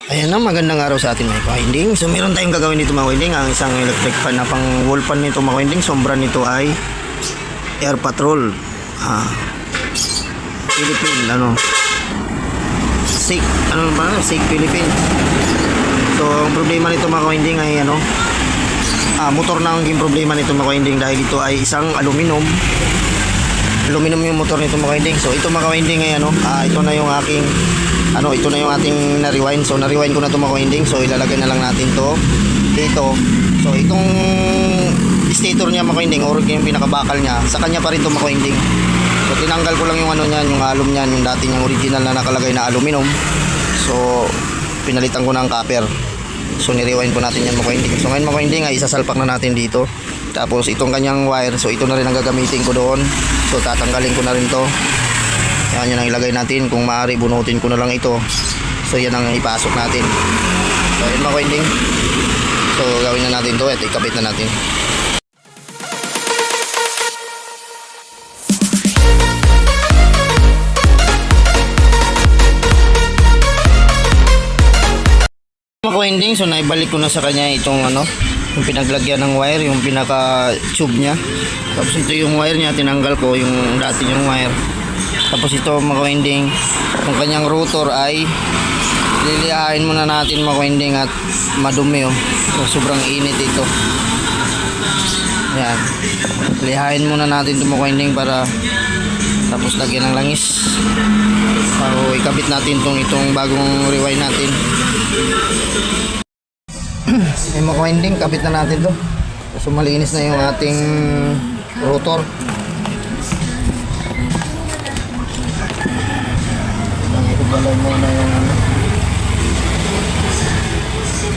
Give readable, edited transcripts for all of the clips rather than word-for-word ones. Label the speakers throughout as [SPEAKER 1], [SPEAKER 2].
[SPEAKER 1] Ayan na, magandang araw sa atin mga ka-winding. So meron tayong gagawin dito mga ka-winding. Ang isang electric fan na pang wall fan nito mga ka-winding. Sombra nito ay Air Patrol Philippine SIG Philippines. So ang problema nito mga ka-winding ay motor na ang problema nito mga ka-winding, dahil ito ay isang aluminum yung motor nito mga ka-winding. So ito mga ka-winding ay ito na yung aking ito na yung ating na-rewind. So na-rewind ko na ito mga ka-winding. So ilalagay na lang natin to dito. So itong stator niya mga ka-winding, or yung pinakabakal niya, sa kanya pa rin ito mga ka-winding. So tinanggal ko lang yung yung alum niyan, yung dati niyang original na nakalagay na aluminum. So pinalitan ko ng copper. So ni-rewind ko natin yan mga ka-winding. So ngayon mga ka-winding ay isasalpak na natin dito. Tapos itong kanyang wire, so ito na rin ang gagamitin ko doon. So tatanggalin ko na rin to. Yan ang ilagay natin. Kung maaari bunutin ko na lang ito. So yan ang ipasok natin. So yun mga ka-winding. So gawin na natin to at ikabit na natin. Mga ka-winding, so naibalik ko na sa kanya itong yung pinaglagyan ng wire, yung pinaka tube niya. Tapos ito yung wire niya, tinanggal ko yung dati yung wire. Tapos ito mga ka-winding, yung kanyang rotor ay lilihain muna natin mga ka-winding at madumi So sobrang init ito. Yan. Lihain muna natin ito mga ka-winding para tapos lagyan ng langis. So ikabit natin itong bagong rewind natin. Ay mga ka-winding, kabit na natin to. So malinis na yung ating rotor. Balay mo na yung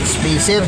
[SPEAKER 1] spacer.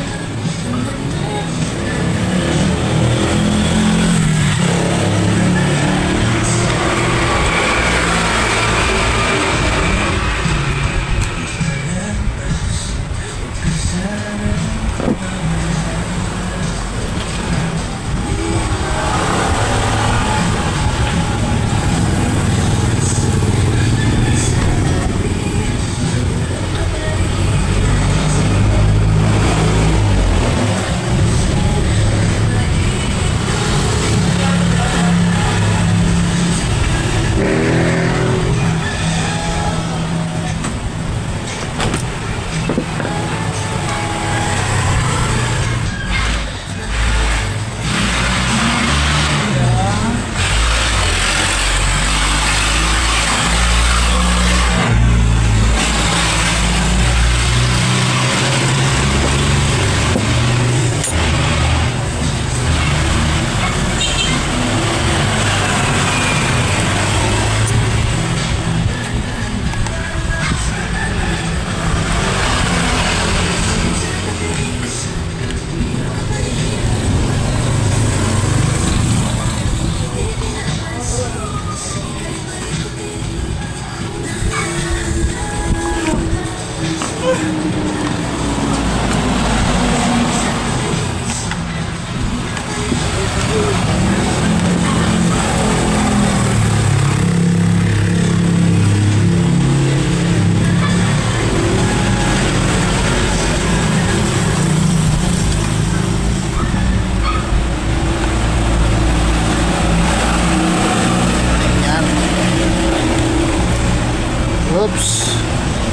[SPEAKER 1] Oops.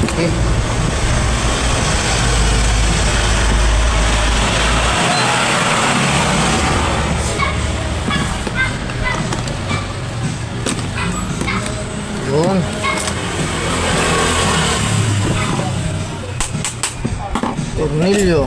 [SPEAKER 1] Okay. Yun. Tornilyo.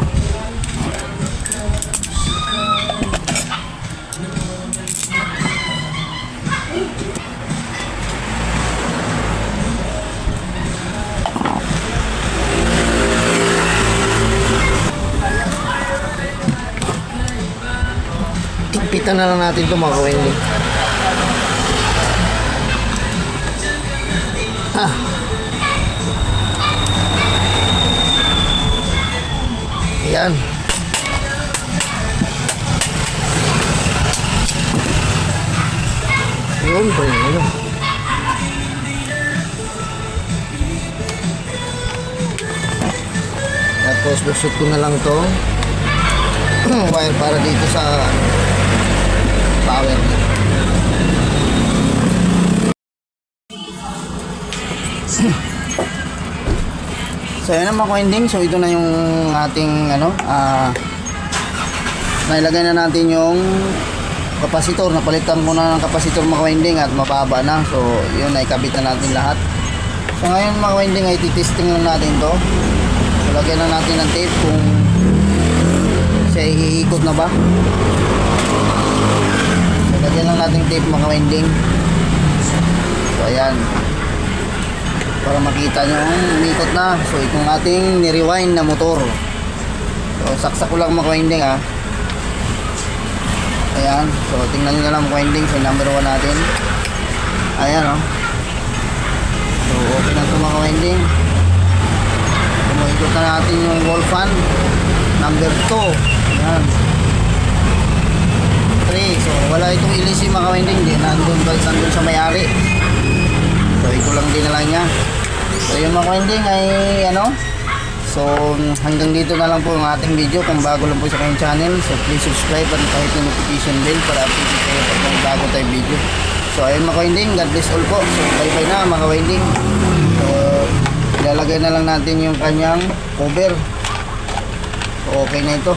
[SPEAKER 1] Tikpitan na lang natin ito mga ka-winding. Ayan. Yun, yun. Tapos lusot ko na lang to wire para dito sa power. So yan ang mga winding. So ito na yung ating nailagay na natin yung kapasitor. Napalitan ko na ng kapasitor mga winding at mababa na. So yun, naikabit na natin lahat. So ngayon mga winding ay titesting lang natin to. So lagyan na natin ng tape kung siya iikot na ba. So lagyan lang natin tape mga winding. So ayan, para makita nyo umikot na. So itong ating ni-rewind na motor. So saksak ko lang mga winding ha. Ayan, so tingnan nyo na lang mga winding. So number 1 natin. Ayan o. So okay na ito mga winding. So makikot na natin yung wall fan number 2. Ayan, 3. So wala itong ilisi mga winding. Hindi nandun sa may-ari. So ito lang din na lang niya. So yung mga winding ay so hanggang dito na lang po ang ating video. Kung bago lang po sa kanyang channel, so please subscribe at kahit yung notification bell para update kayo pag may bago tayong video. So ayun mga winding, God bless all po. So bye bye na mga winding. So ilalagay na lang natin yung kanyang cover. So okay na ito.